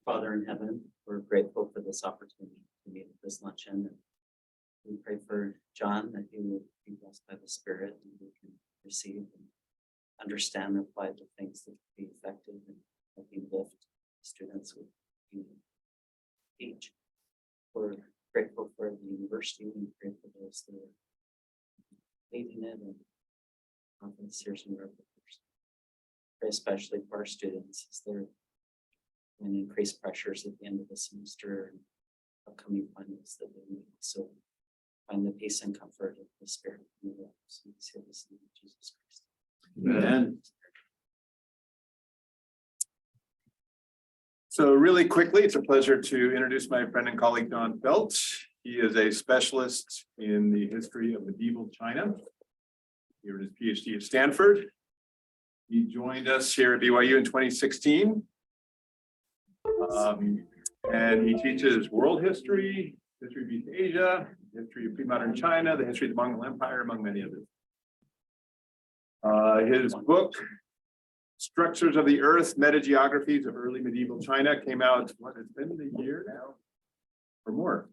Father in heaven, we're grateful for this opportunity to meet at this luncheon. And we pray for Jon that he will be blessed by the Spirit and we can receive and understand and apply the things that will be effective and helping lift students with each. We're grateful for the university and grateful for those that are leading it and confidence here some of pray especially for our students as they're in increased pressures at the end of the semester and upcoming finals that they need. So find the peace and comfort of the Spirit in the lives. We say this in Jesus Christ. Amen. So really quickly, it's a pleasure to introduce my friend and colleague, Jon Felt. He is a specialist in the history of medieval China. He earned his PhD at Stanford. He joined us here at BYU in 2016. And he teaches world history, history of East Asia, history of pre-modern China, the history of the Mongol Empire, among many others. His book, Structures of the Earth, Metageographies of Early Medieval China, came out, what, it's been a year now? Or more?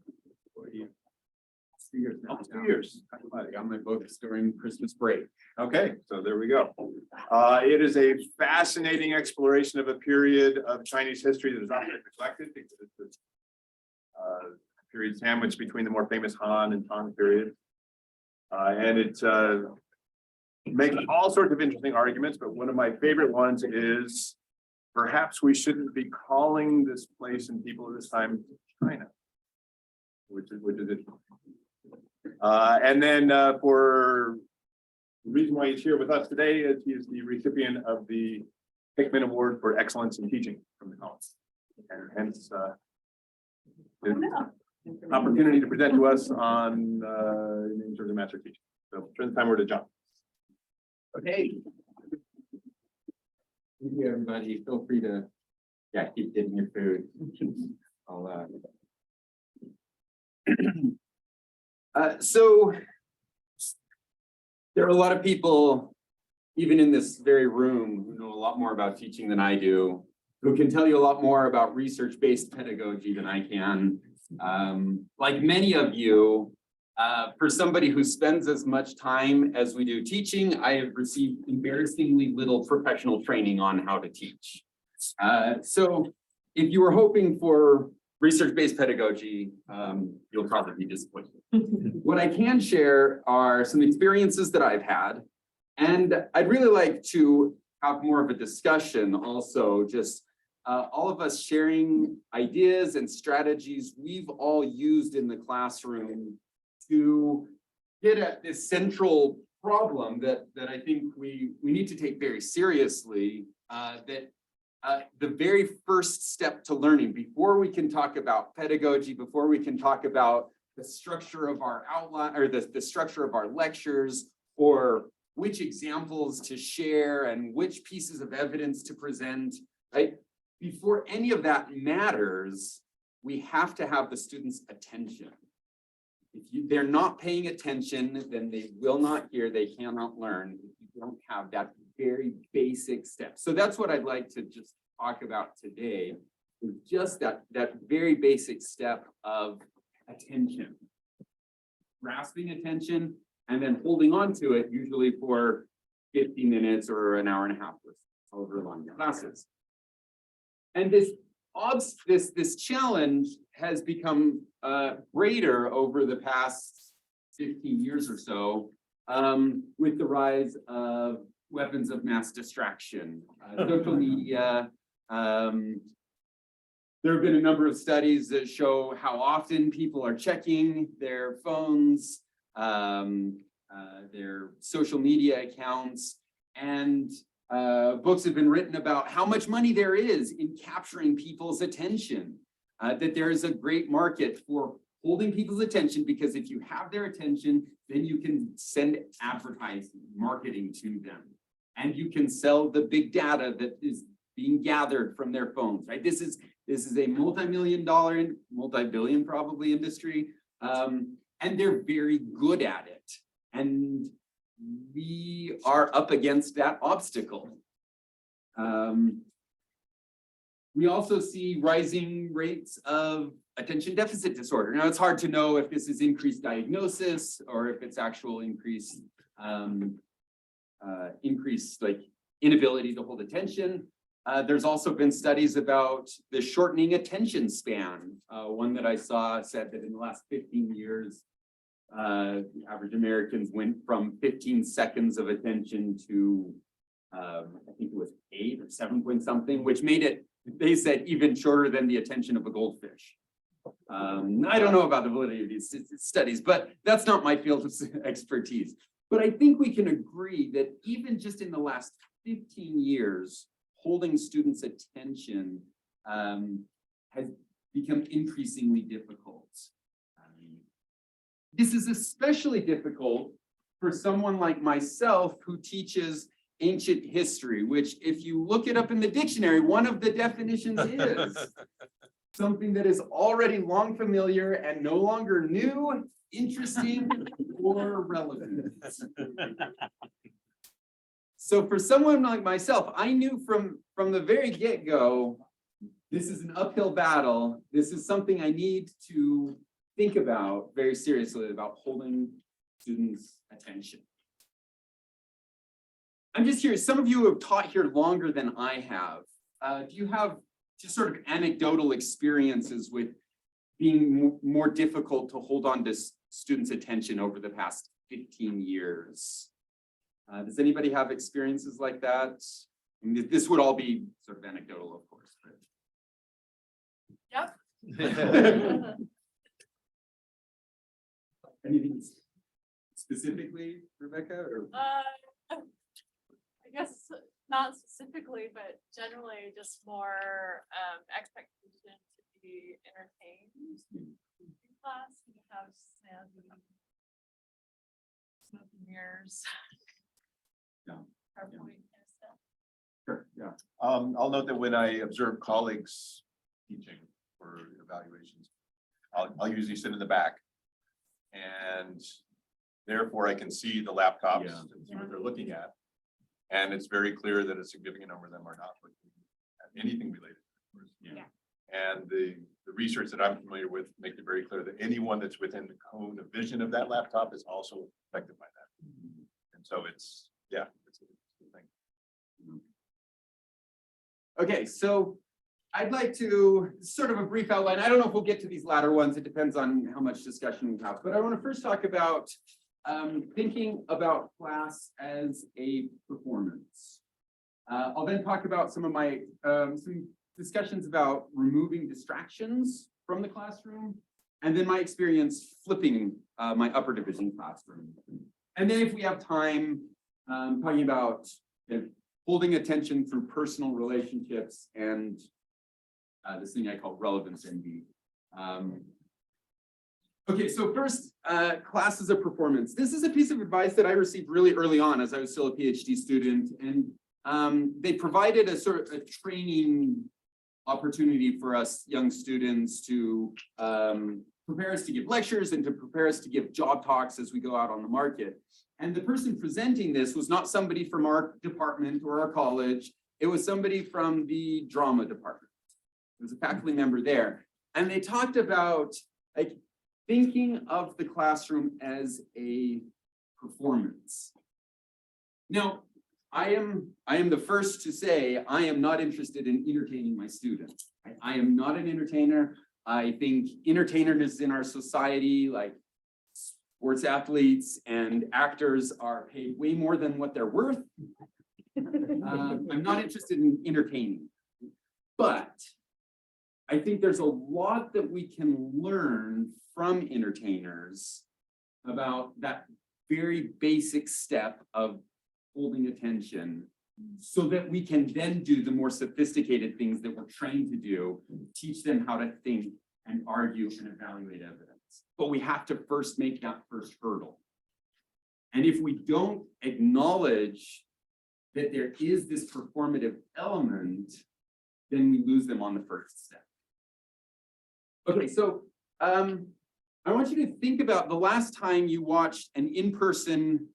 2 years now. Almost 2 years. I got my books during Christmas break. Okay, so there we go. It is a fascinating exploration of a period of Chinese history that is often neglected because it's a period sandwiched between the more famous Han and Tang period. And it makes all sorts of interesting arguments, but one of my favorite ones is perhaps we shouldn't be calling this place and people at this time China, which is interesting. And then for the reason why he's here with us today is he is the recipient of the Hickman Award for Excellence in Teaching from the college. And hence his opportunity to present to us on in terms of master teaching. So turn the time over to Jon. Okay. Thank you, everybody. Feel free to, keep getting your food. So there are a lot of people, even in this very room, who know a lot more about teaching than I do, who can tell you a lot more about research-based pedagogy than I can. Like many of you, for somebody who spends as much time as we do teaching, I have received embarrassingly little professional training on how to teach. So if you were hoping for research-based pedagogy, you'll probably be disappointed. What I can share are some experiences that I've had, and I'd really like to have more of a discussion also, just all of us sharing ideas and strategies we've all used in the classroom to get at this central problem that I think we need to take very seriously, that the very first step to learning, before we can talk about pedagogy, before we can talk about the structure of our outline or the structure of our lectures, or which examples to share and which pieces of evidence to present, right? Before any of that matters, we have to have the students' attention. If they're not paying attention, then they will not hear, they cannot learn if you don't have that very basic step. So that's what I'd like to just talk about today, is just that very basic step of attention. Grasping attention and then holding on to it, usually for 50 minutes or an hour and a half, however long your class is. And this challenge has become greater over the past 15 years or so, with the rise of weapons of mass distraction, social media. There have been a number of studies that show how often people are checking their phones, their social media accounts, and books have been written about how much money there is in capturing people's attention, that there is a great market for holding people's attention, because if you have their attention, then you can send advertising, marketing to them, and you can sell the big data that is being gathered from their phones, right? This is a multi-million-dollar, multi-billion probably industry, and they're very good at it. And we are up against that obstacle. We also see rising rates of attention deficit disorder. Now, it's hard to know if this is increased diagnosis or if it's actual increased like inability to hold attention. There's also been studies about the shortening attention span. One that I saw said that in the last 15 years, the average Americans went from 15 seconds of attention to, I think it was 8 or 7 point something, which made it, they said, even shorter than the attention of a goldfish. I don't know about the validity of these studies, but that's not my field of expertise. But I think we can agree that even just in the last 15 years, holding students' attention has become increasingly difficult. This is especially difficult for someone like myself who teaches ancient history, which if you look it up in the dictionary, one of the definitions is something that is already long familiar and no longer new, interesting, or relevant. So for someone like myself, I knew from the very get-go, this is an uphill battle. This is something I need to think about very seriously about holding students' attention. I'm just curious, some of you have taught here longer than I have. Do you have just sort of anecdotal experiences with being more difficult to hold on to students' attention over the past 15 years? Does anybody have experiences like that? I mean, this would all be sort of anecdotal, of course. But... Yep. Anything specifically, Rebecca? Or? I guess not specifically, but generally just more expectation to be entertained in class and have snazzy smoke and mirrors. Yeah. PowerPoint kind of stuff. Sure, yeah. I'll note that when I observe colleagues teaching for evaluations, I'll usually sit in the back. And therefore I can see the laptops and see what they're looking at. And it's very clear that a significant number of them are not looking at anything related to the course. Yeah. And the research that I'm familiar with makes it very clear that anyone that's within the cone of vision of that laptop is also affected by that. And so it's, yeah, it's a good thing. Okay, so I'd like to sort of a brief outline. I don't know if we'll get to these latter ones. It depends on how much discussion we have, but I want to first talk about thinking about class as a performance. I'll then talk about some of my some discussions about removing distractions from the classroom, and then my experience flipping my upper division classroom. And then if we have time, talking about holding attention through personal relationships and this thing I call relevance envy. Okay, so first, class as a performance. This is a piece of advice that I received really early on as I was still a PhD student, and they provided a sort of a training opportunity for us young students to prepare us to give lectures and to prepare us to give job talks as we go out on the market. And the person presenting this was not somebody from our department or our college. It was somebody from the drama department. It was a faculty member there. And they talked about like thinking of the classroom as a performance. Now, I am the first to say I am not interested in entertaining my students. I am not an entertainer. I think entertainers in our society, like sports athletes and actors, are paid way more than what they're worth. I'm not interested in entertaining, but I think there's a lot that we can learn from entertainers about that very basic step of holding attention so that we can then do the more sophisticated things that we're trained to do, teach them how to think and argue and evaluate evidence. But we have to first make that first hurdle. And if we don't acknowledge that there is this performative element, then we lose them on the first step. Okay, so I want you to think about the last time you watched an in-person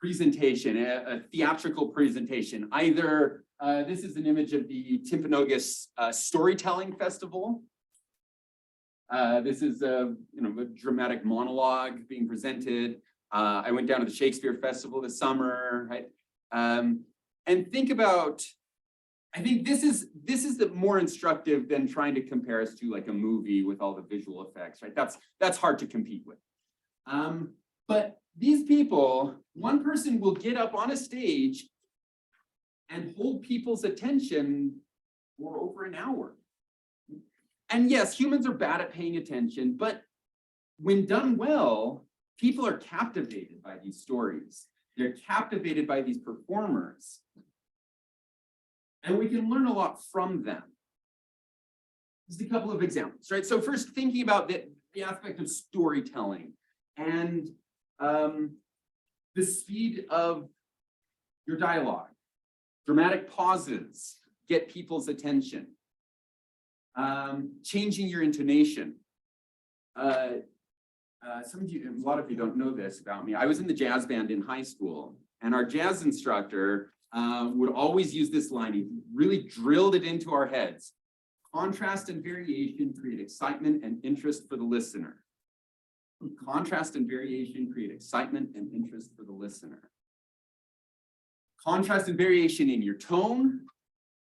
presentation, a theatrical presentation, either This is an image of the Timpanogos Storytelling Festival. This is a dramatic monologue being presented. I went down to the Shakespeare Festival this summer, right? And think about, I think this is the more instructive than trying to compare us to like a movie with all the visual effects, right? That's hard to compete with. But these people, one person will get up on a stage and hold people's attention for over an hour. And yes, humans are bad at paying attention, but when done well, people are captivated by these stories. They're captivated by these performers. And we can learn a lot from them. Just a couple of examples, right? So first, thinking about the aspect of storytelling and the speed of your dialogue. Dramatic pauses get people's attention. Changing your intonation. A lot of you don't know this about me. I was in the jazz band in high school, and our jazz instructor would always use this line. He really drilled it into our heads. Contrast and variation create excitement and interest for the listener. Contrast and variation create excitement and interest for the listener. Contrast and variation in your tone,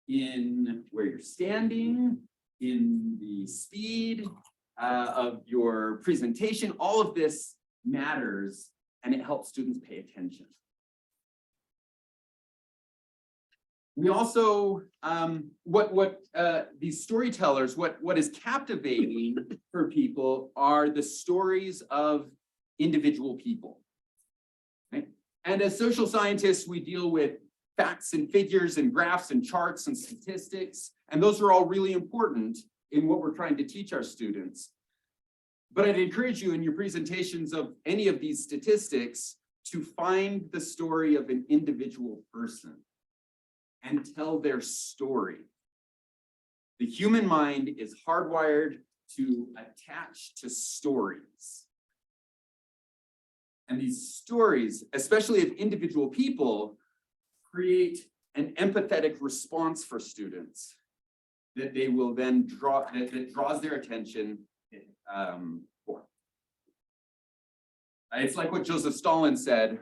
in where you're standing, in the speed of your presentation. All of this matters, and it helps students pay attention. We also, these storytellers, what is captivating for people are the stories of individual people. Right? And as social scientists, we deal with facts and figures and graphs and charts and statistics, and those are all really important in what we're trying to teach our students. But I'd encourage you in your presentations of any of these statistics to find the story of an individual person and tell their story. The human mind is hardwired to attach to stories. And these stories, especially of individual people, create an empathetic response for students that they will then draw, that draws their attention for. It's like what Joseph Stalin said,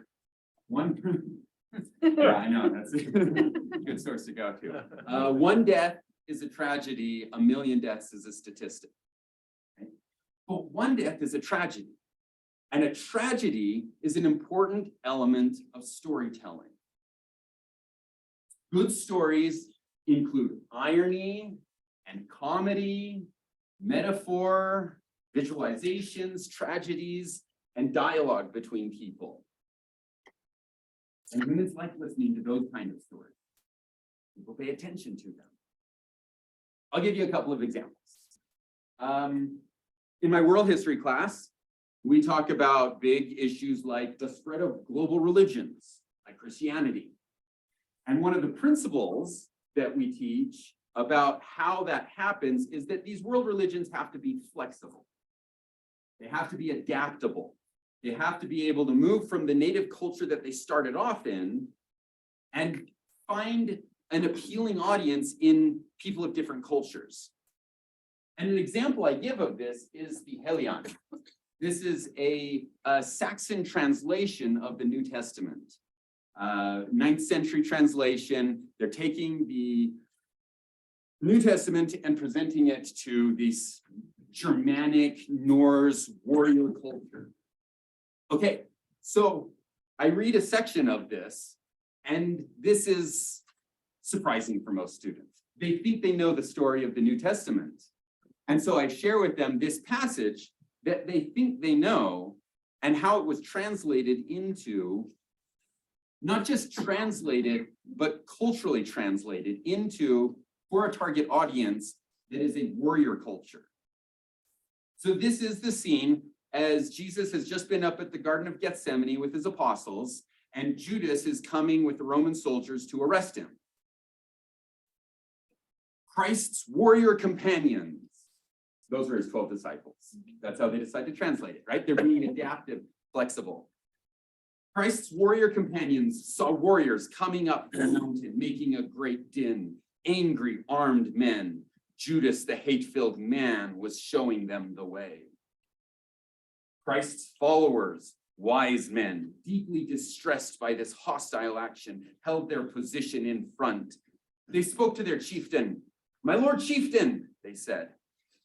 yeah, I know, that's a good source to go to. One death is a tragedy, a million deaths is a statistic. Right? But one death is a tragedy. And a tragedy is an important element of storytelling. Good stories include irony and comedy, metaphor, visualizations, tragedies, and dialogue between people. And when it's like listening to those kind of stories, people pay attention to them. I'll give you a couple of examples. In my world history class, we talk about big issues like the spread of global religions, like Christianity. And one of the principles that we teach about how that happens is that these world religions have to be flexible. They have to be adaptable. They have to be able to move from the native culture that they started off in and find an appealing audience in people of different cultures. And an example I give of this is the Helion. This is a Saxon translation of the New Testament. 9th century translation. They're taking the New Testament and presenting it to this Germanic Norse warrior culture. Okay, so I read a section of this, and this is surprising for most students. They think they know the story of the New Testament. And so I share with them this passage that they think they know and how it was translated into, not just translated, but culturally translated into for a target audience that is a warrior culture. So this is the scene as Jesus has just been up at the Garden of Gethsemane with his apostles, and Judas is coming with the Roman soldiers to arrest him. Christ's warrior companions, those are his 12 disciples. That's how they decide to translate it, right? They're being adaptive, flexible. Christ's warrior companions saw warriors coming up the mountain, making a great din, angry armed men. Judas, the hate-filled man, was showing them the way. Christ's followers, wise men, deeply distressed by this hostile action, held their position in front. They spoke to their chieftain. "My lord chieftain," they said,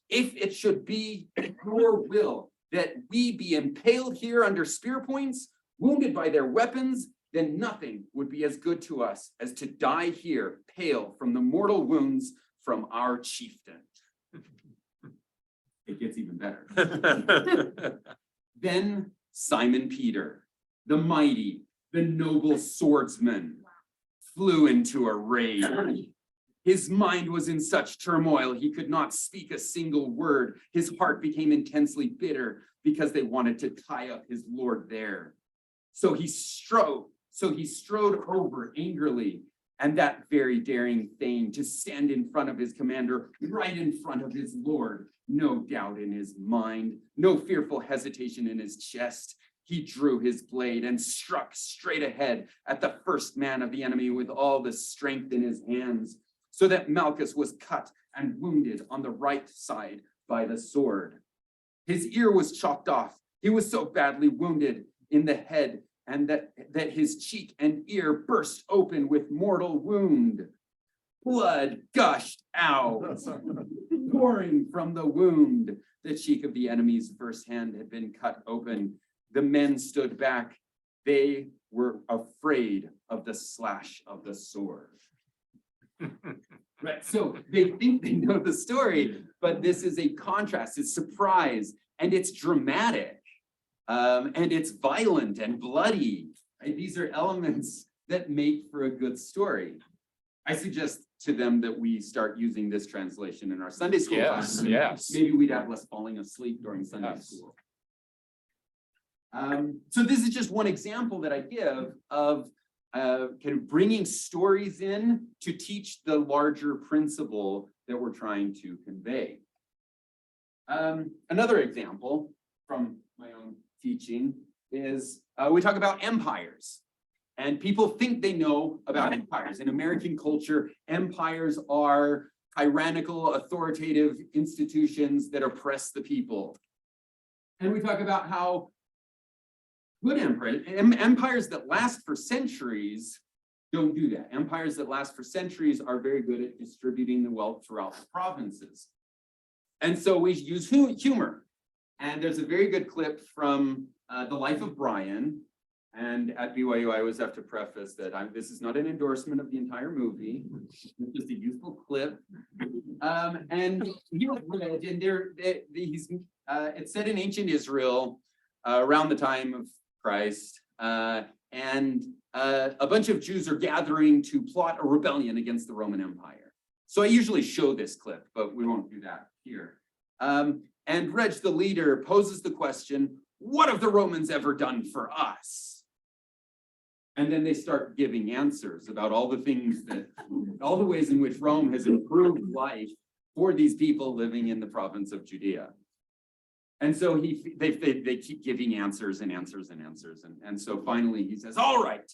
"if it should be your will that we be impaled here under spear points, wounded by their weapons, then nothing would be as good to us as to die here, pale from the mortal wounds from our chieftain." It gets even better. Then Simon Peter, the mighty, the noble swordsman, flew into a rage. His mind was in such turmoil, he could not speak a single word. His heart became intensely bitter because they wanted to tie up his lord there. So he strode over angrily, and that very daring thing to stand in front of his commander, right in front of his lord, no doubt in his mind, no fearful hesitation in his chest. He drew his blade and struck straight ahead at the first man of the enemy with all the strength in his hands, so that Malchus was cut and wounded on the right side by the sword. His ear was chopped off. He was so badly wounded in the head and that his cheek and ear burst open with mortal wound. Blood gushed out, pouring from the wound. The cheek of the enemy's first hand had been cut open. The men stood back. They were afraid of the slash of the sword. Right, so they think they know the story, but this is a contrast, it's surprise, and it's dramatic. And it's violent and bloody. Right? These are elements that make for a good story. I suggest to them that we start using this translation in our Sunday school class. Yes. Maybe we'd have less falling asleep during Sunday school. So this is just one example that I give of kind of bringing stories in to teach the larger principle that we're trying to convey. Another example from my own teaching is we talk about empires, and people think they know about empires. In American culture, empires are tyrannical, authoritative institutions that oppress the people. And we talk about how good empires that last for centuries don't do that. Empires that last for centuries are very good at distributing the wealth throughout the provinces. And so we use humor. And there's a very good clip from The Life of Brian. And at BYU, I always have to preface that this is not an endorsement of the entire movie. It's just a useful clip. And it's set in ancient Israel around the time of Christ. And a bunch of Jews are gathering to plot a rebellion against the Roman Empire. So I usually show this clip, but we won't do that here. And Reg, the leader, poses the question, what have the Romans ever done for us? And then they start giving answers about all the things all the ways in which Rome has improved life for these people living in the province of Judea. And so they keep giving answers and answers and answers. And so finally he says, all right,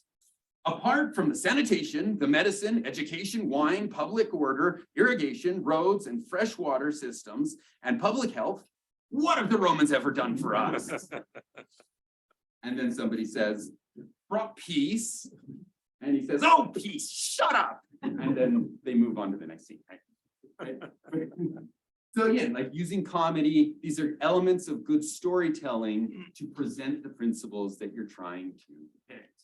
apart from the sanitation, the medicine, education, wine, public order, irrigation, roads, and freshwater systems, and public health, what have the Romans ever done for us? And then somebody says, brought peace. And he says, oh, peace, shut up. And then they move on to the next scene. Right? So again, like using comedy, these are elements of good storytelling to present the principles that you're trying to depict.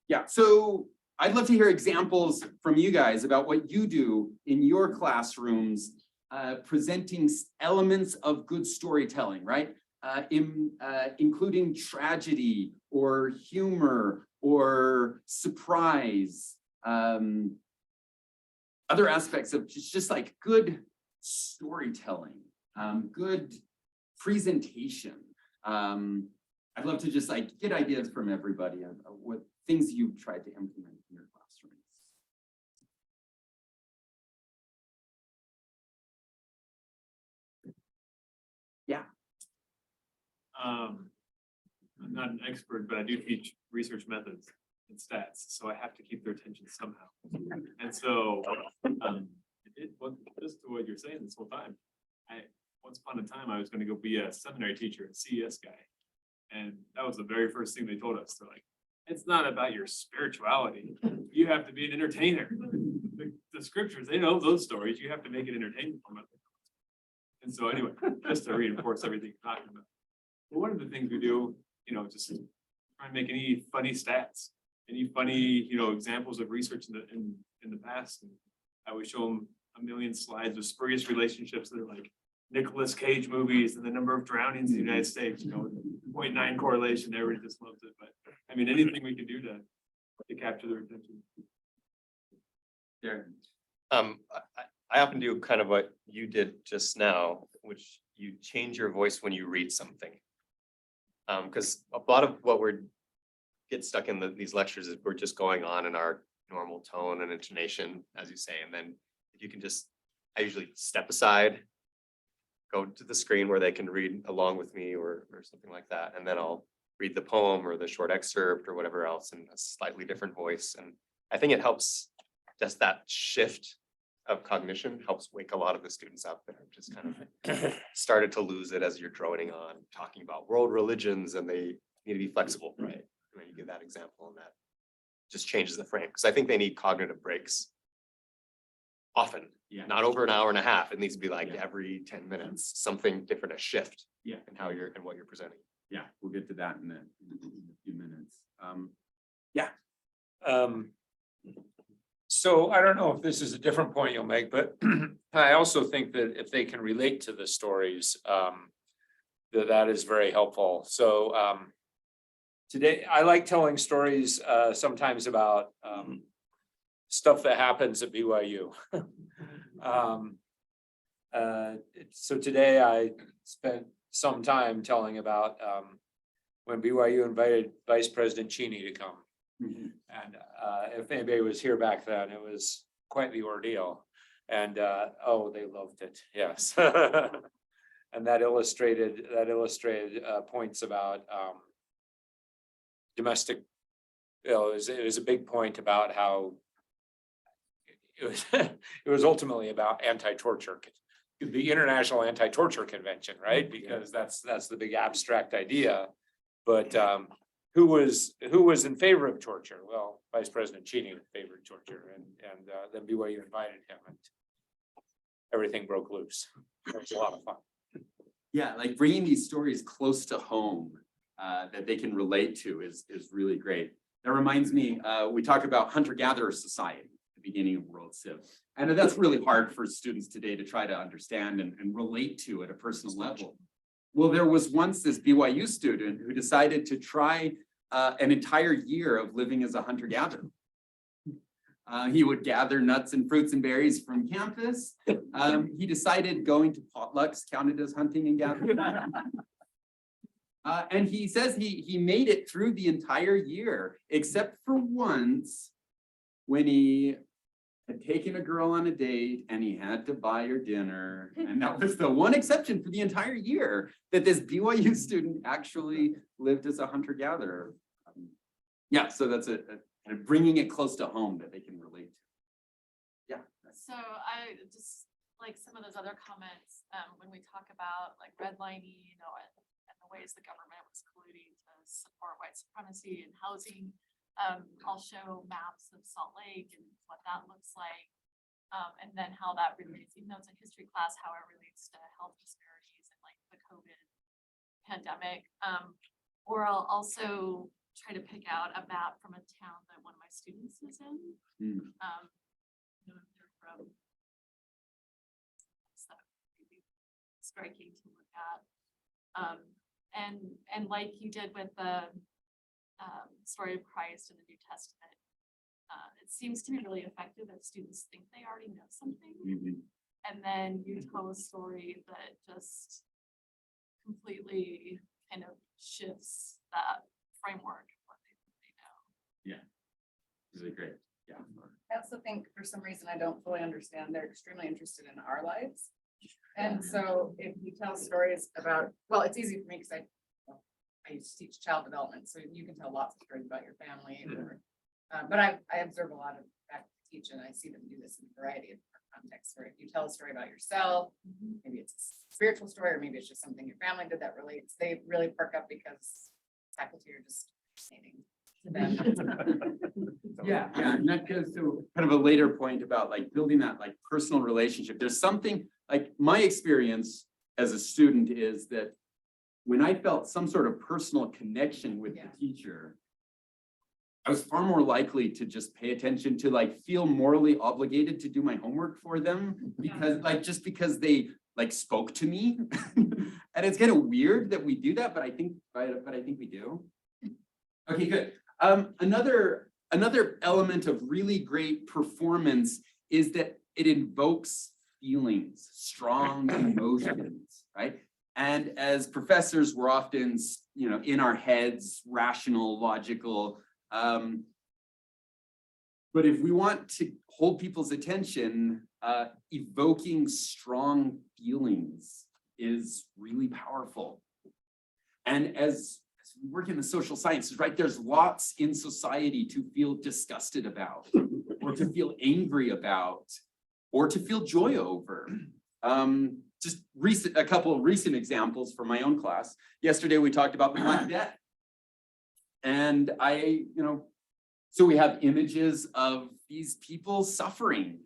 Yeah, so I'd love to hear examples from you guys about what you do in your classrooms, presenting elements of good storytelling, right? Including tragedy or humor or surprise, other aspects of just like good storytelling, good presentation. I'd love to just like get ideas from everybody of what things you've tried to implement in your classrooms. Yeah. I'm not an expert, but I do teach research methods and stats, so I have to keep their attention somehow. And so, just to what you're saying this whole time, once upon a time, I was gonna go be a seminary teacher, a CES guy. And that was the very first thing they told us. They're like, it's not about your spirituality. You have to be an entertainer. The scriptures, they know those stories. You have to make it entertaining for them. And so anyway, just to reinforce everything you're talking about. But one of the things we do, just try and make any funny stats, any funny, examples of research in the past. And I would show them a million slides of spurious relationships that are like Nicolas Cage movies and the number of drownings in the United States, 0.9 correlation, everybody just loves it. But I mean, anything we can do to capture their attention. I often do kind of what you did just now, which you change your voice when you read something. Because a lot of what get stuck in these lectures is we're just going on in our normal tone and intonation, as you say, and then if you can I usually step aside, go to the screen where they can read along with me or something like that, and then I'll read the poem or the short excerpt or whatever else in a slightly different voice. And I think it helps, just that shift of cognition helps wake a lot of the students up that have just kind of started to lose it as you're droning on, talking about world religions, and they need to be flexible, right? And then you give that example, and that just changes the frame. Because I think they need cognitive breaks often, not over an hour and a half. It needs to be like every 10 minutes, something different, a shift in how and what you're presenting. Yeah, we'll get to that in a few minutes. So I don't know if this is a different point you'll make, but I also think that if they can relate to the stories, that is very helpful. So today, I like telling stories sometimes about stuff that happens at BYU. So today I spent some time telling about when BYU invited Vice President Cheney to come. And if anybody was here back then, it was quite the ordeal. And oh, they loved it. Yes. And that illustrated points about domestic. It was a big point about how it was ultimately about anti-torture, the International Anti-Torture Convention, right? Because that's the big abstract idea. But who was in favor of torture? Well, Vice President Cheney favored torture, and then BYU invited him, and everything broke loose. It was a lot of fun. Yeah, like bringing these stories close to home that they can relate to is really great. That reminds me, we talk about hunter-gatherer society at the beginning of World Civ. And that's really hard for students today to try to understand and relate to at a personal level. Well, there was once this BYU student who decided to try an entire year of living as a hunter-gatherer. He would gather nuts and fruits and berries from campus. He decided going to potlucks counted as hunting and gathering. And he says he made it through the entire year, except for once when he had taken a girl on a date and he had to buy her dinner. And that was the one exception for the entire year that this BYU student actually lived as a hunter-gatherer. Yeah, so that's kind of bringing it close to home that they can relate to. Yeah. So I just like some of those other comments, when we talk about like redlining, and the ways the government was colluding to support white supremacy and housing. I'll show maps of Salt Lake and what that looks like. And then how that relates, even though it's a history class, how it relates to health disparities and like the COVID pandemic. Or I'll also try to pick out a map from a town that one of my students is in. They're from, so maybe striking to look at. And like you did with the story of Christ in the New Testament, it seems to be really effective if students think they already know something. And then you tell a story that just completely kind of shifts that framework of what they think they know. Yeah, really great. Yeah. I also think for some reason I don't fully understand, they're extremely interested in our lives. And so if you tell stories about, well, it's easy for me because I I used to teach child development, so you can tell lots of stories about your family. But I observe a lot of faculty teach, and I see them do this in a variety of contexts, where if you tell a story about yourself, maybe it's a spiritual story, or maybe it's just something your family did that relates, they really perk up because faculty are just fascinating to them. Yeah, and that goes to kind of a later point about like building that like personal relationship. There's something, like my experience as a student is that when I felt some sort of personal connection with the teacher, I was far more likely to just pay attention, to like feel morally obligated to do my homework for them, because like, just because they like spoke to me. And it's kind of weird that we do that, but I think we do. Okay, good. Another element of really great performance is that it invokes feelings, strong emotions, right? And as professors, we're often, in our heads, rational, logical. But if we want to hold people's attention, evoking strong feelings is really powerful. And as we work in the social sciences, right, there's lots in society to feel disgusted about, or to feel angry about, or to feel joy over. Just a couple of recent examples from my own class. Yesterday, we talked about the Black Death. And so we have images of these people suffering.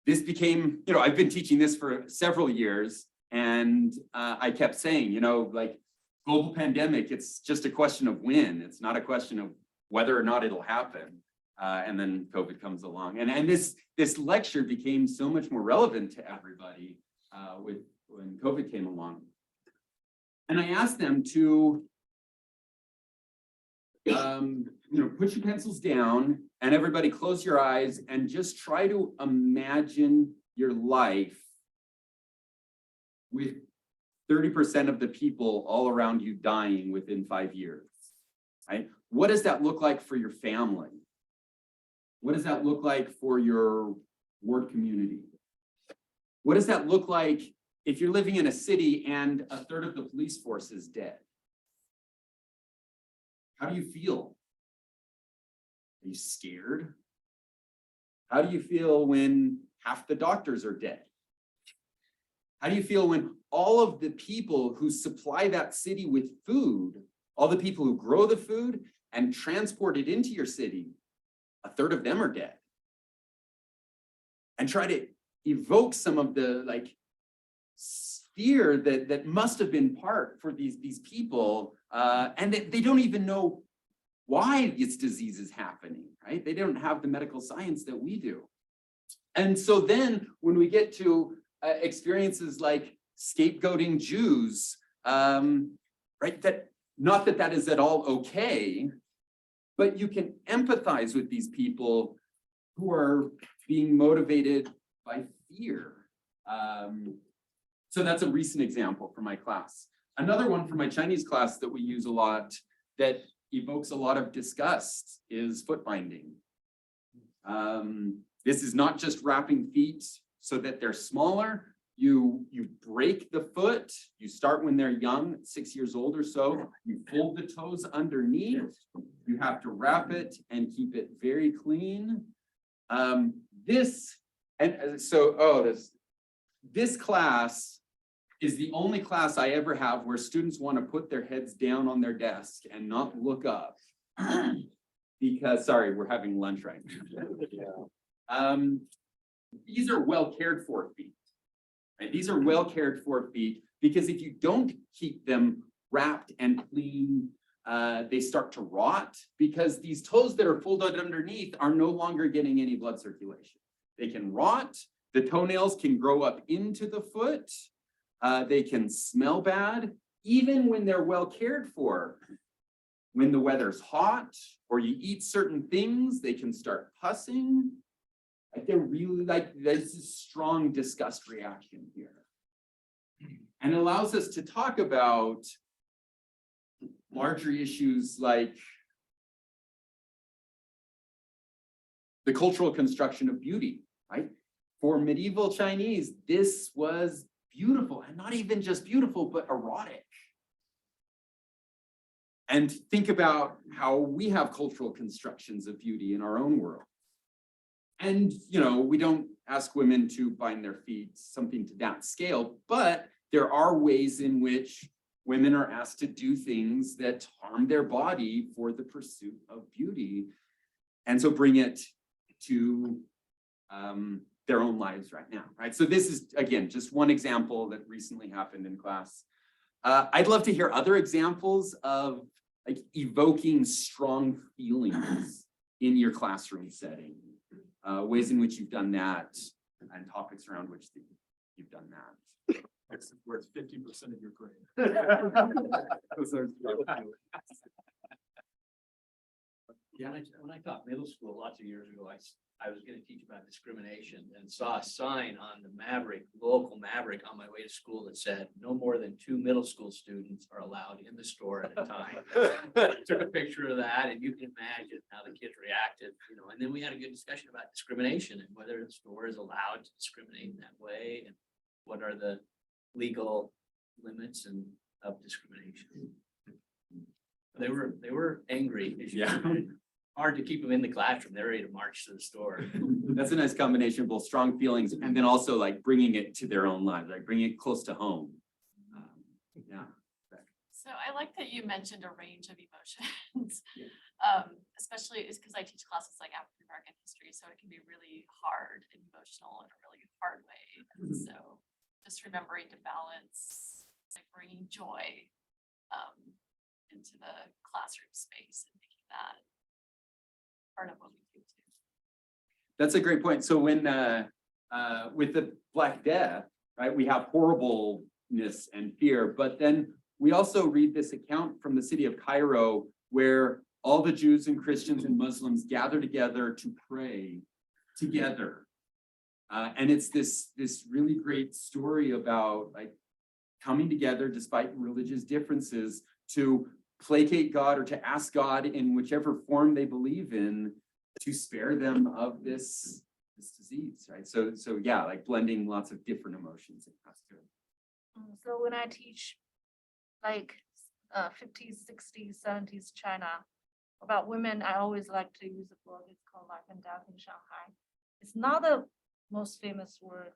This became, I've been teaching this for several years, and I kept saying, like, global pandemic, it's just a question of when. It's not a question of whether or not it'll happen. And then COVID comes along. And this lecture became so much more relevant to everybody when COVID came along. And I asked them to put your pencils down, and everybody close your eyes and just try to imagine your life with 30% of the people all around you dying within 5 years, right? What does that look like for your family? What does that look like for your ward community? What does that look like if you're living in a city and a third of the police force is dead? How do you feel? Are you scared? How do you feel when half the doctors are dead? How do you feel when all of the people who supply that city with food, all the people who grow the food and transport it into your city, a third of them are dead? And try to evoke some of the fear that must have been part for these people, and they don't even know why this disease is happening, right? They don't have the medical science that we do. And so then when we get to experiences like scapegoating Jews, right? Not that is at all okay, but you can empathize with these people who are being motivated by fear. So that's a recent example from my class. Another one from my Chinese class that we use a lot that evokes a lot of disgust is foot binding. This is not just wrapping feet so that they're smaller. You break the foot. You start when they're young, 6 years old or so. You fold the toes underneath. You have to wrap it and keep it very clean. This class is the only class I ever have where students want to put their heads down on their desk and not look up. Because, sorry, we're having lunch right now. These are well cared for feet. Right? These are well cared for feet because if you don't keep them wrapped and clean, they start to rot because these toes that are folded underneath are no longer getting any blood circulation. They can rot. The toenails can grow up into the foot. They can smell bad, even when they're well cared for. When the weather's hot or you eat certain things, they can start pussing. Like they're really there's a strong disgust reaction here. And it allows us to talk about larger issues like the cultural construction of beauty, right? For medieval Chinese, this was beautiful, and not even just beautiful, but erotic. and think about how we have cultural constructions of beauty in our own world. And, you know, we don't ask women to bind their feet, something to that scale, but there are ways in which women are asked to do things that harm their body for the pursuit of beauty. And so bring it to their own lives right now, right? So this is, again, just one example that recently happened in class. I'd love to hear other examples of like evoking strong feelings in your classroom setting, ways in which you've done that, and topics around which you've done that. It's worth 50% of your grade. Yeah, when I taught middle school lots of years ago, I was gonna teach about discrimination and saw a sign on the local Maverick on my way to school that said, no more than 2 middle school students are allowed in the store at a time. I took a picture of that and you can imagine how the kids reacted, you know, and then we had a good discussion about discrimination and whether the store is allowed to discriminate in that way and what are the legal limits of discrimination. They were angry, as you can imagine. Hard to keep them in the classroom. They're ready to march to the store. That's a nice combination of both strong feelings and then also like bringing it to their own lives, like bringing it close to home. Yeah. So I like that you mentioned a range of emotions. Especially is because I teach classes like African American history, so it can be really hard and emotional in a really hard way. And so just remembering to balance, like bringing joy into the classroom space and making that part of what we do too. That's a great point. So when with the Black Death, right, we have horribleness and fear, but then we also read this account from the city of Cairo where all the Jews and Christians and Muslims gather together to pray together. And it's this really great story about like coming together despite religious differences to placate God or to ask God in whichever form they believe in to spare them of this disease, right? So yeah, like blending lots of different emotions. So when I teach like 50s, 60s, 70s China about women, I always like to use a book. It's called Life and Death in Shanghai. It's not the most famous word,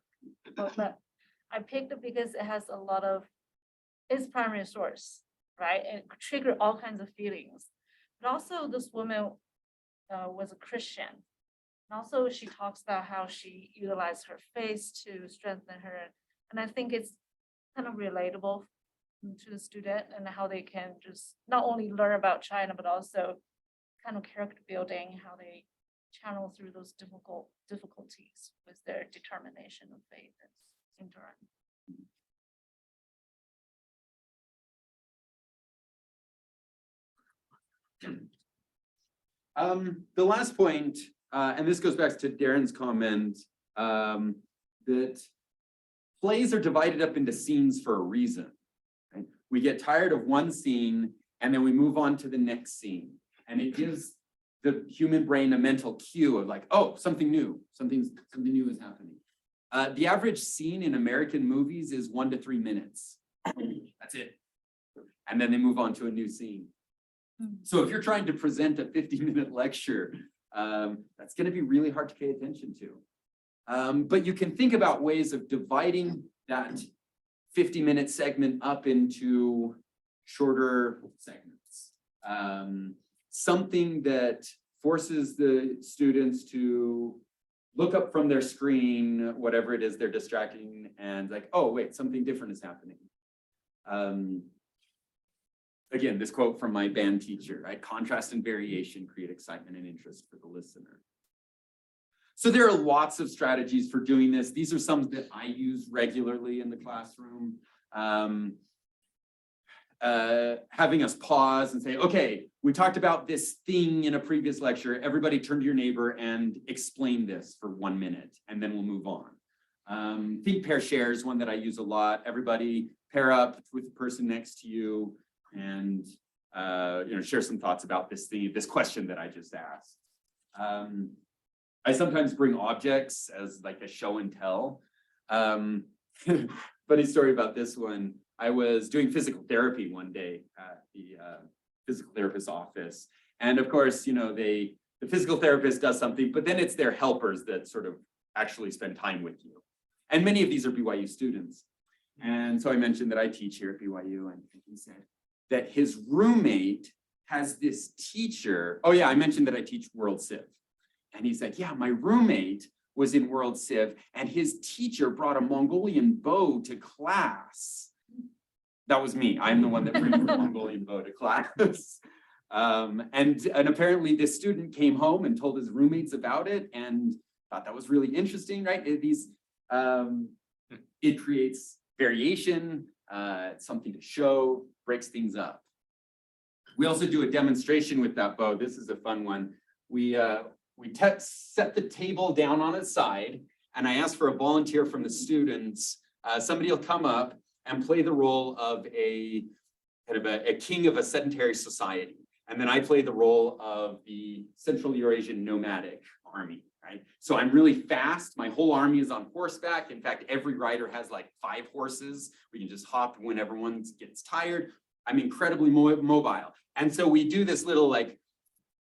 but I picked it because it has a lot of its primary source, right? And it triggered all kinds of feelings. But also this woman was a Christian. And also she talks about how she utilized her faith to strengthen her. And I think it's kind of relatable to the student and how they can just not only learn about China, but also kind of character building, how they channel through those difficulties with their determination of faith and endurance. The last point, and this goes back to Darren's comment, that plays are divided up into scenes for a reason. Right? We get tired of one scene and then we move on to the next scene. And it gives the human brain a mental cue of like, oh, something new is happening. The average scene in American movies is 1 to 3 minutes. That's it. And then they move on to a new scene. So if you're trying to present a 50-minute lecture, that's going to be really hard to pay attention to. But you can think about ways of dividing that 50-minute segment up into shorter segments. Something that forces the students to look up from their screen, whatever it is they're distracting, and like, oh, wait, something different is happening. Again, this quote from my band teacher, right? Contrast and variation create excitement and interest for the listener. So there are lots of strategies for doing this. These are some that I use regularly in the classroom. Having us pause and say, okay, we talked about this thing in a previous lecture. Everybody turn to your neighbor and explain this for 1 minute, and then we'll move on. Think, pair, share is one that I use a lot. Everybody pair up with the person next to you and share some thoughts about this thing, this question that I just asked. I sometimes bring objects as like a show and tell. Funny story about this one. I was doing physical therapy one day at the physical therapist's office. And of course, the physical therapist does something, but then it's their helpers that sort of actually spend time with you. And many of these are BYU students. And so I mentioned that I teach here at BYU, and he said that his roommate has this teacher. Oh yeah, I mentioned that I teach World Civ. And he said, yeah, my roommate was in World Civ and his teacher brought a Mongolian bow to class. That was me. I'm the one that brings the Mongolian bow to class. And apparently this student came home and told his roommates about it and thought that was really interesting, right? It creates variation, something to show, breaks things up. We also do a demonstration with that bow. This is a fun one. We set the table down on its side, and I ask for a volunteer from the students. Somebody will come up and play the role of a kind of a king of a sedentary society. And then I play the role of the Central Eurasian nomadic army, right? So I'm really fast. My whole army is on horseback. In fact, every rider has like 5 horses. We can just hop whenever one gets tired. I'm incredibly mobile. And so we do this little like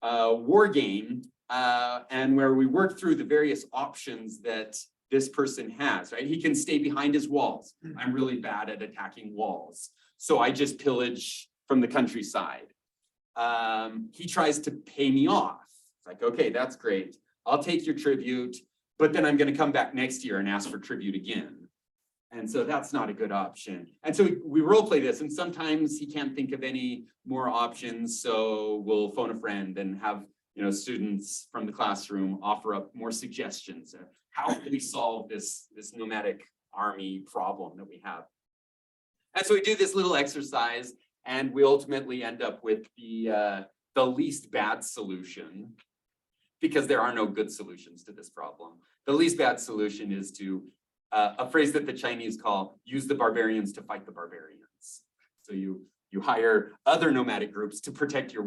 war game and where we work through the various options that this person has, right? He can stay behind his walls. I'm really bad at attacking walls. So I just pillage from the countryside. He tries to pay me off. It's like, okay, that's great. I'll take your tribute, but then I'm going to come back next year and ask for tribute again. And so that's not a good option. And so we role play this, and sometimes he can't think of any more options. So we'll phone a friend and have, students from the classroom offer up more suggestions of how can we solve this nomadic army problem that we have. And so we do this little exercise, and we ultimately end up with the least bad solution, because there are no good solutions to this problem. The least bad solution is to a phrase that the Chinese call use the barbarians to fight the barbarians. So you hire other nomadic groups to protect your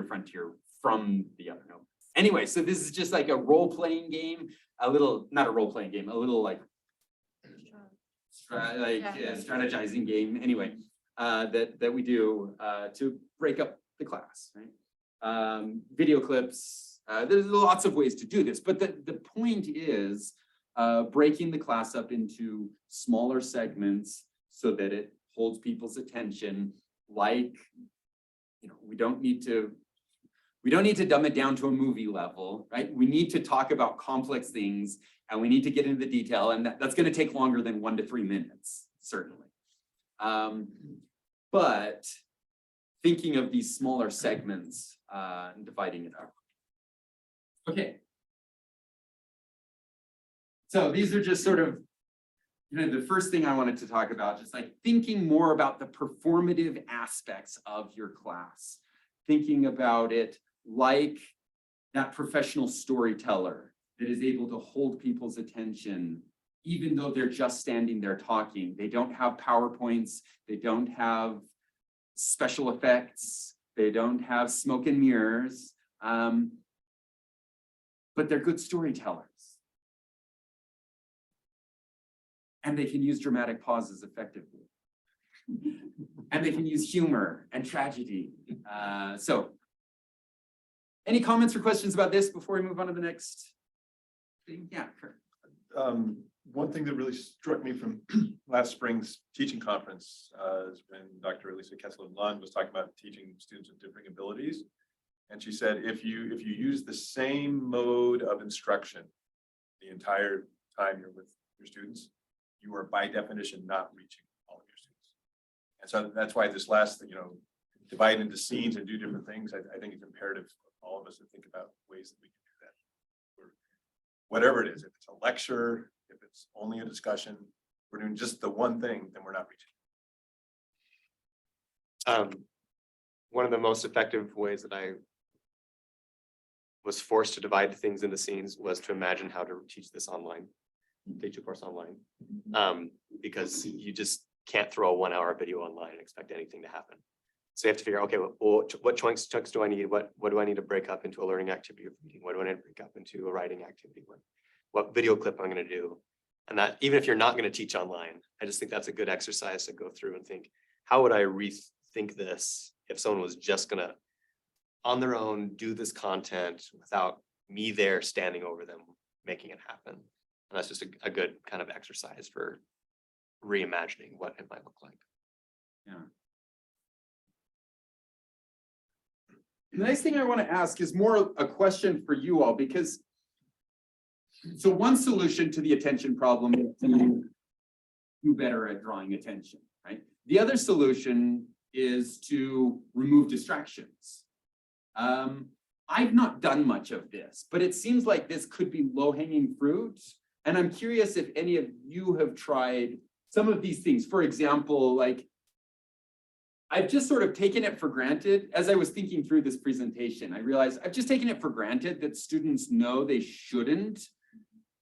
frontier from the other. No. Anyway, so this is just like a role-playing game, not a role-playing game, a little like strategizing game. Anyway, that we do to break up the class, right? Video clips. There's lots of ways to do this, but the point is breaking the class up into smaller segments so that it holds people's attention. Like, we don't need to dumb it down to a movie level, right? We need to talk about complex things, and we need to get into the detail, and that's going to take longer than 1 to 3 minutes, certainly. But thinking of these smaller segments and dividing it up. Okay. So these are just sort of, the first thing I wanted to talk about, just like thinking more about the performative aspects of your class, thinking about it like that professional storyteller that is able to hold people's attention, even though they're just standing there talking. They don't have PowerPoints, they don't have special effects, they don't have smoke and mirrors, but they're good storytellers. And they can use dramatic pauses effectively. And they can use humor and tragedy. So, any comments or questions about this before we move on to the next thing? Yeah, Kurt. One thing that really struck me from last spring's teaching conference is when Dr. Elisa Kessler-Lund was talking about teaching students with differing abilities. And she said, if you use the same mode of instruction the entire time you're with your students, you are by definition not reaching all of your students. And so that's why this last, divide into scenes and do different things. I think it's imperative for all of us to think about ways that we can do that. Or whatever it is, if it's a lecture, if it's only a discussion, we're doing just the one thing, then we're not reaching. One of the most effective ways that I was forced to divide things into scenes was to imagine how to teach this online, teach a course online. Because you just can't throw a 1-hour video online and expect anything to happen. So you have to figure out, okay, well, what chunks do I need? What do I need to break up into a learning activity of reading? What do I need to break up into a writing activity? What video clip I'm going to do? And that, even if you're not going to teach online, I just think that's a good exercise to go through and think, how would I rethink this if someone was just going to on their own do this content without me there standing over them, making it happen. And that's just a good kind of exercise for reimagining what it might look like. The next thing I want to ask is more a question for you all, because so one solution to the attention problem is to do better at drawing attention, right? The other solution is to remove distractions. I've not done much of this, but it seems like this could be low-hanging fruit. And I'm curious if any of you have tried some of these things. For example, like I've just sort of taken it for granted. As I was thinking through this presentation, I realized I've just taken it for granted that students know they shouldn't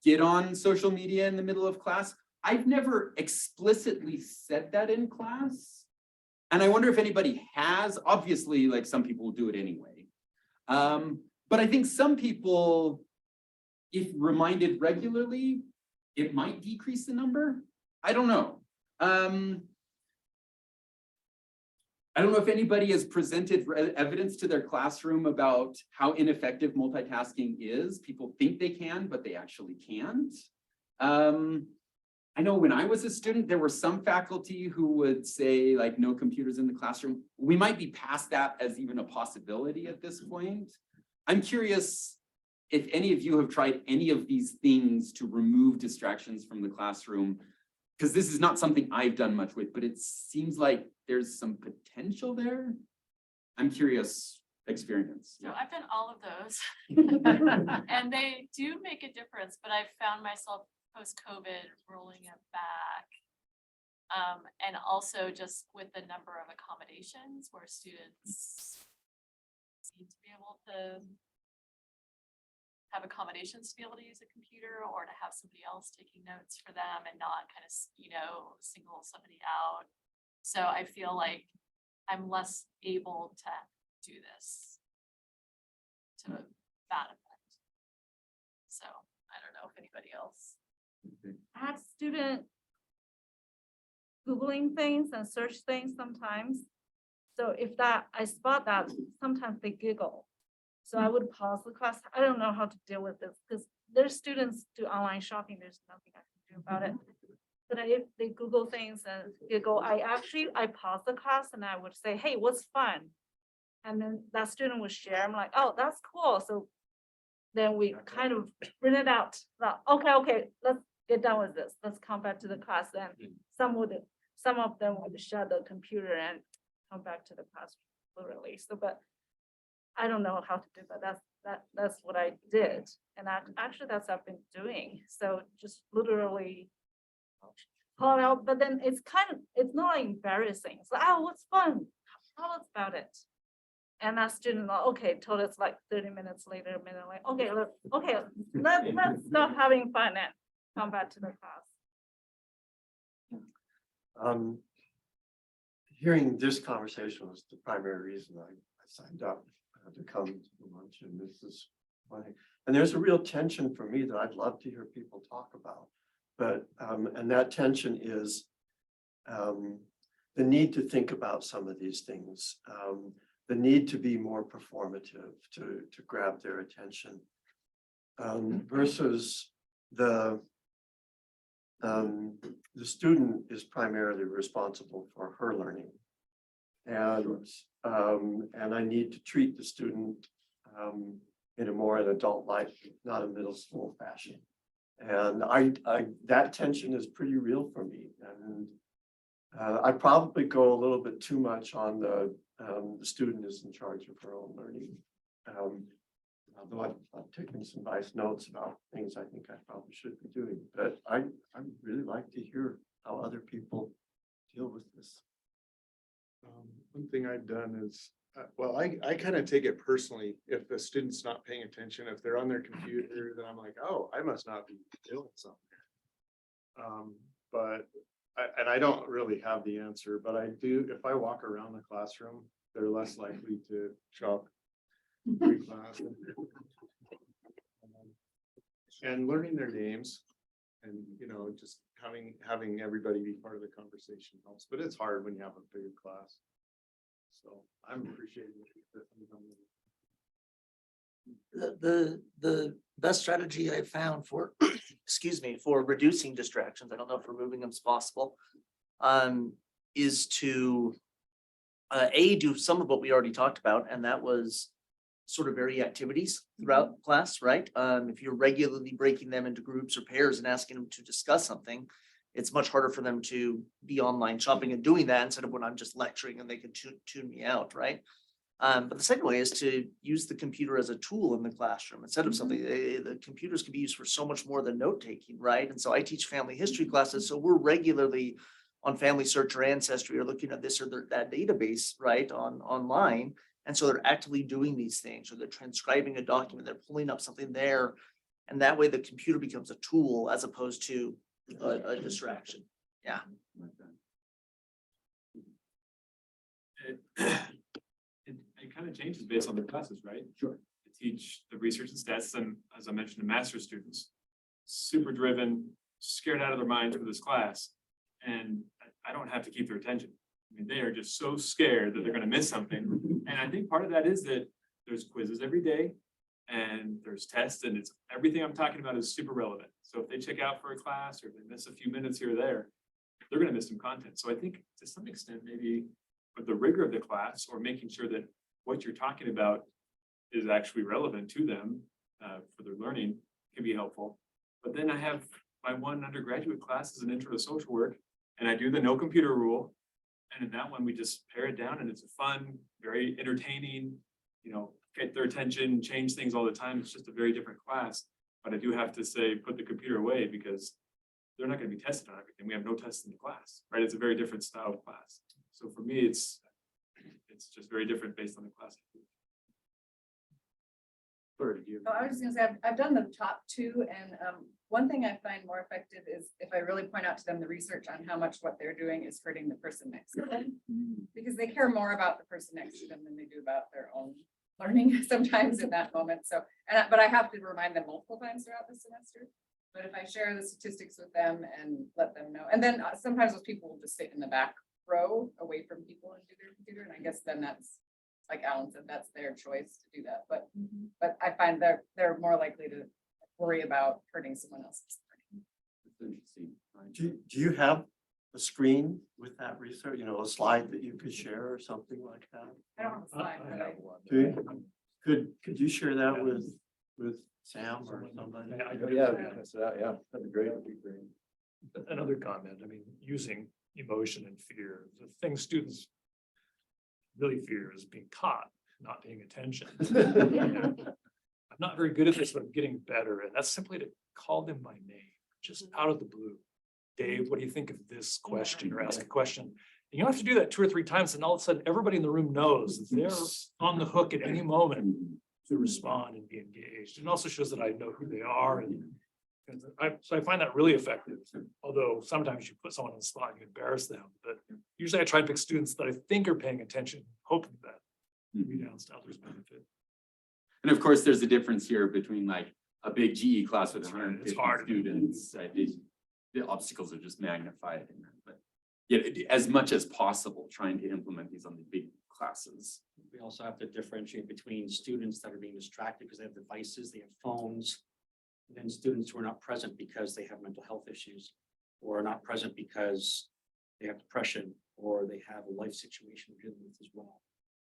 get on social media in the middle of class. I've never explicitly said that in class. And I wonder if anybody has. Obviously, like some people will do it anyway. But I think some people, if reminded regularly, it might decrease the number. I don't know. I don't know if anybody has presented evidence to their classroom about how ineffective multitasking is. People think they can, but they actually can't. I know when I was a student, there were some faculty who would say like no computers in the classroom. We might be past that as even a possibility at this point. I'm curious if any of you have tried any of these things to remove distractions from the classroom, because this is not something I've done much with, but it seems like there's some potential there. I'm curious experience. So I've done all of those. And they do make a difference, but I've found myself post-COVID rolling it back. And also just with the number of accommodations where students need to be able to have accommodations to be able to use a computer or to have somebody else taking notes for them and not kind of, single somebody out. So I feel like I'm less able to do this to that effect. So I don't know if anybody else. I have student Googling things and search things sometimes. So if that, I spot that, sometimes they giggle. So I would pause the class. I don't know how to deal with this because there's students do online shopping. There's nothing I can do about it. But if they Google things and giggle, I pause the class and I would say, hey, what's fun? And then that student would share. I'm like, oh, that's cool. So then we kind of print it out. Okay, let's get done with this. Let's come back to the class. Then some of them would shut the computer and come back to the class literally. So, but I don't know how to do, but that's what I did. And actually that's what I've been doing. So just literally call out, but then it's not embarrassing. It's like, oh, what's fun? Tell us about it. And that student, okay, told us like 30 minutes later, a minute later, let's stop having fun and come back to the class. Hearing this conversation was the primary reason I signed up to come to the luncheon. This is funny. And there's a real tension for me that I'd love to hear people talk about. But, and that tension is the need to think about some of these things, the need to be more performative, to grab their attention, versus the student is primarily responsible for her learning. And I need to treat the student in a more adult-like, not a middle school fashion. And that tension is pretty real for me. And I probably go a little bit too much on the student is in charge of her own learning. Although I've taken some nice notes about things I think I probably should be doing, but I really like to hear how other people deal with this. One thing I've done is, well, I kind of take it personally. If the student's not paying attention, if they're on their computer, then I'm like, oh, I must not be doing something. But I don't really have the answer, but I do, if I walk around the classroom, they're less likely to shop class. And learning their names and, just having everybody be part of the conversation helps, but it's hard when you have a bigger class. So I'm appreciating it. The best strategy I found for, excuse me, for reducing distractions, I don't know if removing them is possible, is to do some of what we already talked about, and that was sort of vary activities throughout class, right? If you're regularly breaking them into groups or pairs and asking them to discuss something, it's much harder for them to be online shopping and doing that instead of when I'm just lecturing and they can tune me out, right? But the second way is to use the computer as a tool in the classroom instead of something, the computers can be used for so much more than note taking, right? And so I teach family history classes, so we're regularly on Family Search or Ancestry or looking at this or that database, right, online. And so they're actively doing these things, or they're transcribing a document, they're pulling up something there. And that way the computer becomes a tool as opposed to a distraction. Yeah. It kind of changes based on the classes, right? Sure. I teach the research and stats, and as I mentioned, the master's students, super driven, scared out of their minds for this class. And I don't have to keep their attention. I mean, they are just so scared that they're gonna miss something. And I think part of that is that there's quizzes every day and there's tests, and it's everything I'm talking about is super relevant. So if they check out for a class or they miss a few minutes here or there, they're gonna miss some content. So I think to some extent, maybe with the rigor of the class or making sure that what you're talking about is actually relevant to them for their learning can be helpful. But then I have my one undergraduate class is an intro to social work, and I do the no computer rule. And in that one, we just pare it down, and it's a fun, very entertaining, get their attention, change things all the time. It's just a very different class. But I do have to say, put the computer away because they're not going to be tested on everything. We have no tests in the class, right? It's a very different style of class. So for me, it's just very different based on the class. Oh, I was just gonna say, I've done the top two, and one thing I find more effective is if I really point out to them the research on how much what they're doing is hurting the person next to them. Because they care more about the person next to them than they do about their own learning sometimes in that moment. So, but I have to remind them multiple times throughout the semester. But if I share the statistics with them and let them know, and then sometimes those people will just sit in the back row away from people and do their computer, and I guess then that's, like Alan said, that's their choice to do that, but I find they're more likely to worry about hurting someone else's learning. That's interesting. Do you have a screen with that research, a slide that you could share or something like that? I don't have a slide, but I Do you? Could you share that with Sam or somebody? Yeah, that'd be great. Another comment, I mean, using emotion and fear, the thing students really fear is being caught, not paying attention. I'm not very good at this, but I'm getting better, and that's simply to call them by name, just out of the blue. Dave, what do you think of this question, or ask a question? You don't have to do that 2 or 3 times, and all of a sudden, everybody in the room knows that they're on the hook at any moment to respond and be engaged. It also shows that I know who they are, so I find that really effective. Although sometimes you put someone on the spot and you embarrass them, but usually I try to pick students that I think are paying attention, hoping that readouts to others' benefit. And of course, there's a difference here between like a big GE class with That's right. 150 It's hard. students. The obstacles are just magnified in that, but yeah, as much as possible, trying to implement these on the big classes. We also have to differentiate between students that are being distracted because they have devices, they have phones. And then students who are not present because they have mental health issues, or are not present because they have depression, or they have a life situation to deal with as well.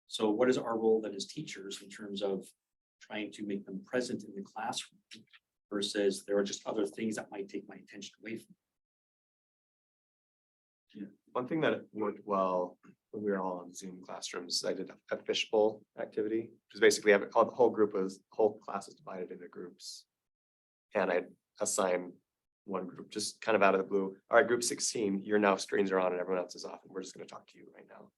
So what is our role then as teachers in terms of trying to make them present in the classroom versus there are just other things that might take my attention away from them? One thing that worked well when we were all on Zoom classrooms, I did a fishbowl activity, which is basically the whole class is divided into groups. And I assign one group just kind of out of the blue. All right, group 16, your now screens are on and everyone else is off, and we're just going to talk to you right now.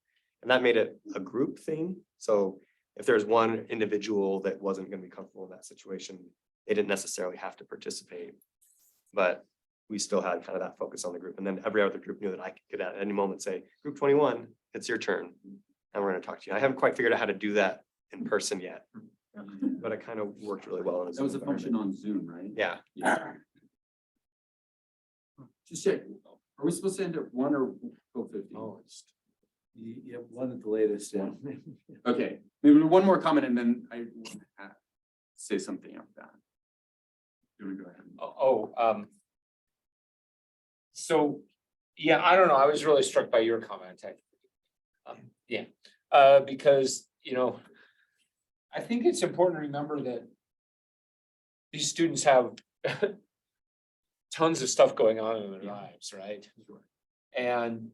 And that made it a group thing. So if there's one individual that wasn't going to be comfortable in that situation, they didn't necessarily have to participate. But we still had kind of that focus on the group. And then every other group knew that I could at any moment say, group 21, it's your turn. And we're going to talk to you. I haven't quite figured out how to do that in person yet, but it kind of worked really well. That was a function on Zoom, right? Yeah. Just check, are we supposed to end at 1 or go 50? Oh, you have 1 at the latest, yeah. Okay, maybe one more comment and then say something after that. You wanna go ahead? So, yeah, I don't know, I was really struck by your comment. Because, you know, I think it's important to remember that these students have tons of stuff going on in their lives, right? And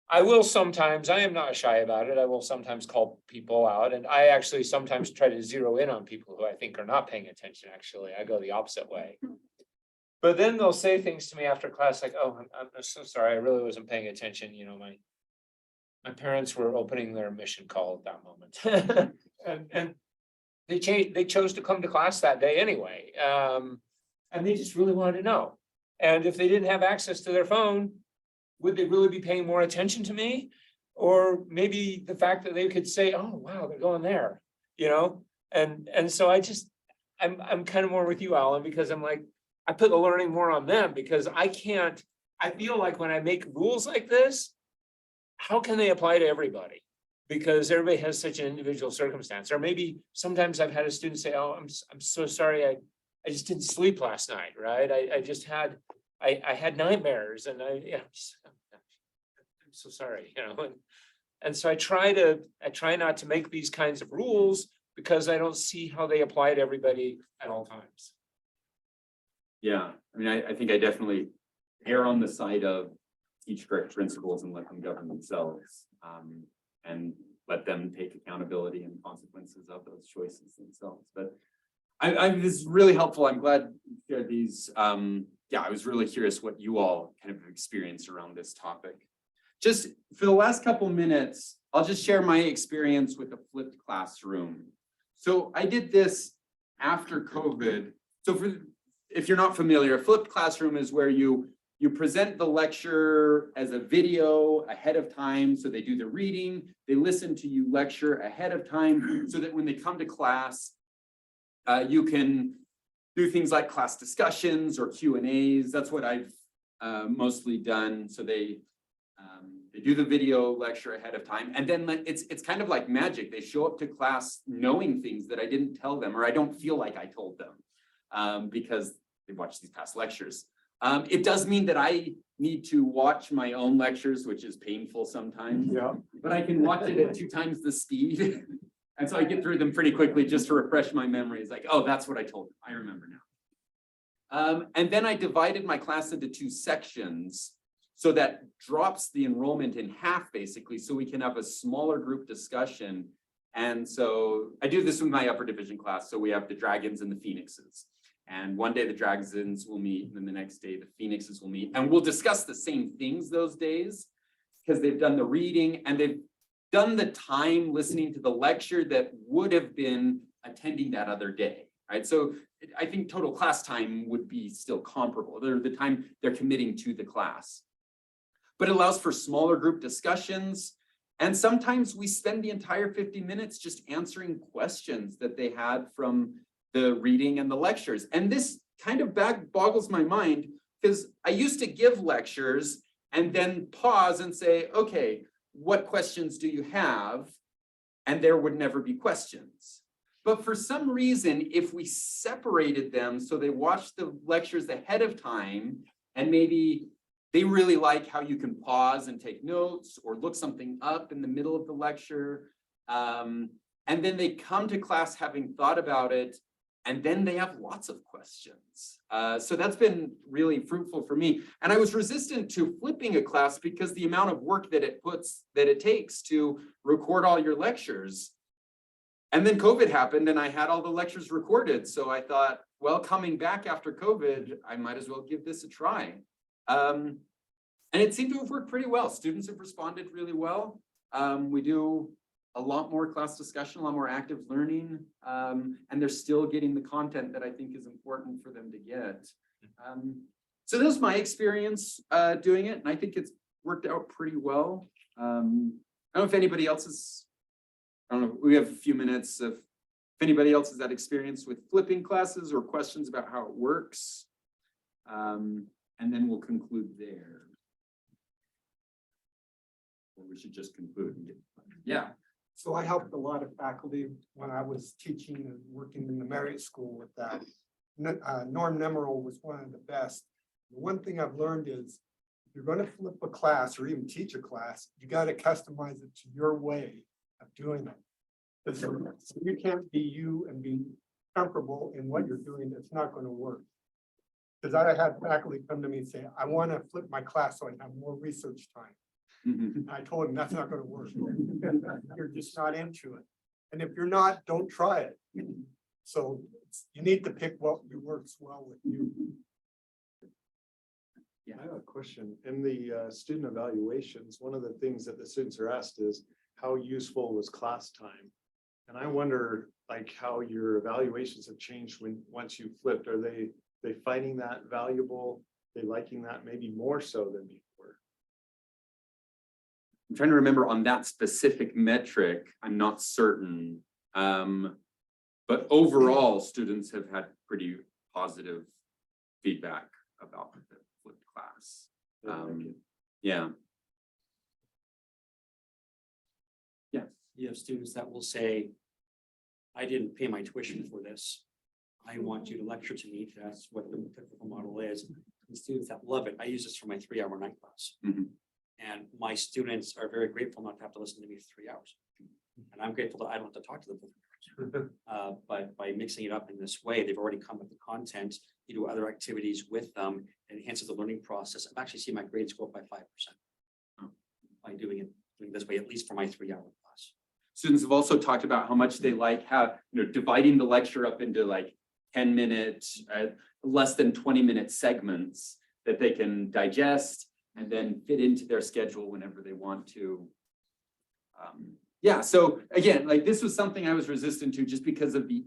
I will sometimes, I am not shy about it, I will sometimes call people out, and I actually sometimes try to zero in on people who I think are not paying attention, actually, I go the opposite way. But then they'll say things to me after class like, oh, I'm so sorry, I really wasn't paying attention, you know, my parents were opening their mission call at that moment. And they chose to come to class that day anyway, and they just really wanted to know. And if they didn't have access to their phone, would they really be paying more attention to me? Or maybe the fact that they could say, oh, wow, they're going there, you know? And so I'm kind of more with you, Alan, because I'm like, I put the learning more on them because I feel like when I make rules like this, how can they apply to everybody? Because everybody has such an individual circumstance. Or maybe sometimes I've had a student say, oh, I'm so sorry, I just didn't sleep last night, right? I had nightmares and I'm so sorry, you know. And so I try not to make these kinds of rules because I don't see how they apply to everybody at all times. Yeah, I mean, I think I definitely err on the side of teach correct principles and let them govern themselves. And let them take accountability and consequences of those choices themselves. But this is really helpful. I'm glad you shared these. Yeah, I was really curious what you all kind of experienced around this topic. Just for the last couple minutes, I'll just share my experience with a flipped classroom. So I did this after COVID. So if you're not familiar, a flipped classroom is where you present the lecture as a video ahead of time. So they do the reading, they listen to you lecture ahead of time so that when they come to class, you can do things like class discussions or Q&As. That's what I've mostly done. So they do the video lecture ahead of time. And then it's kind of like magic. They show up to class knowing things that I didn't tell them, or I don't feel like I told them because they watched these past lectures. It does mean that I need to watch my own lectures, which is painful sometimes. Yeah. But I can watch it at 2 times the speed. And so I get through them pretty quickly just to refresh my memory. It's like, oh, that's what I told them. I remember now. And then I divided my class into 2 sections. So that drops the enrollment in half, basically, so we can have a smaller group discussion. And so I do this with my upper division class. So we have the dragons and the phoenixes. And one day the dragons will meet, and then the next day the phoenixes will meet. And we'll discuss the same things those days because they've done the reading and they've done the time listening to the lecture that would have been attending that other day, right? So I think total class time would be still comparable. They're the time they're committing to the class. But it allows for smaller group discussions. And sometimes we spend the entire 50 minutes just answering questions that they had from the reading and the lectures. And this kind of boggles my mind because I used to give lectures and then pause and say, okay, what questions do you have? And there would never be questions. But for some reason, if we separated them so they watched the lectures ahead of time and maybe they really like how you can pause and take notes or look something up in the middle of the lecture. And then they come to class having thought about it, and then they have lots of questions. So that's been really fruitful for me. And I was resistant to flipping a class because the amount of work that it takes to record all your lectures. And then COVID happened and I had all the lectures recorded. So I thought, well, coming back after COVID, I might as well give this a try. And it seemed to have worked pretty well. Students have responded really well. We do a lot more class discussion, a lot more active learning, and they're still getting the content that I think is important for them to get. So that was my experience doing it, and I think it's worked out pretty well. I don't know if anybody else is, I don't know, we have a few minutes if anybody else has had experience with flipping classes or questions about how it works. And then we'll conclude there. Or we should just conclude and get, yeah. So I helped a lot of faculty when I was teaching and working in the Marriott School with that. Norm Nemerl was one of the best. One thing I've learned is if you're going to flip a class or even teach a class, you got to customize it to your way of doing it. Because you can't be you and be comfortable in what you're doing. It's not going to work. Because I had faculty come to me and say, I want to flip my class so I have more research time. I told him that's not going to work. You're just not into it. And if you're not, don't try it. So you need to pick what works well with you. I have a question. In the student evaluations, one of the things that the students are asked is, how useful was class time? And I wonder, like, how your evaluations have changed once you flipped. Are they finding that valuable? They liking that maybe more so than before? I'm trying to remember on that specific metric, I'm not certain. But overall, students have had pretty positive feedback about the flipped class. Yeah. Yeah. You have students that will say, I didn't pay my tuition for this. I want you to lecture to me. That's what the typical model is. And students that love it. I use this for my 3-hour night class. Mhm. And my students are very grateful not to have to listen to me for 3 hours. And I'm grateful that I don't have to talk to them for 3 hours. But by mixing it up in this way, they've already come with the content. You do other activities with them, it enhances the learning process. I've actually seen my grades go up by 5% by doing it this way, at least for my 3-hour class. Students have also talked about how much they like dividing the lecture up into like 10-minute, less than 20-minute segments that they can digest and then fit into their schedule whenever they want to. Yeah, so again, like this was something I was resistant to just because of the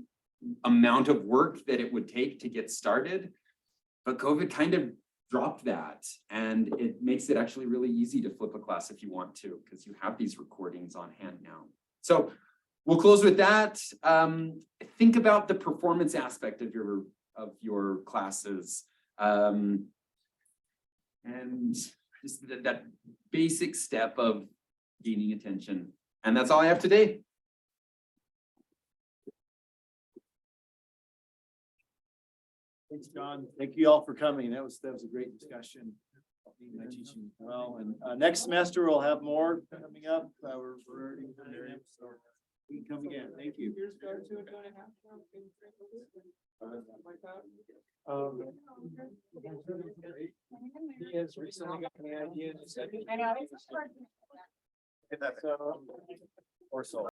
amount of work that it would take to get started. But COVID kind of dropped that, and it makes it actually really easy to flip a class if you want to, because you have these recordings on hand now. So we'll close with that. Think about the performance aspect of your classes. And just that basic step of gaining attention. And that's all I have today. Thanks, John. Thank you all for coming. That was a great discussion. My teaching well, and next semester we'll have more coming up. We're already there, so we can come again. Thank you. He has recently got the idea. I know. Or so.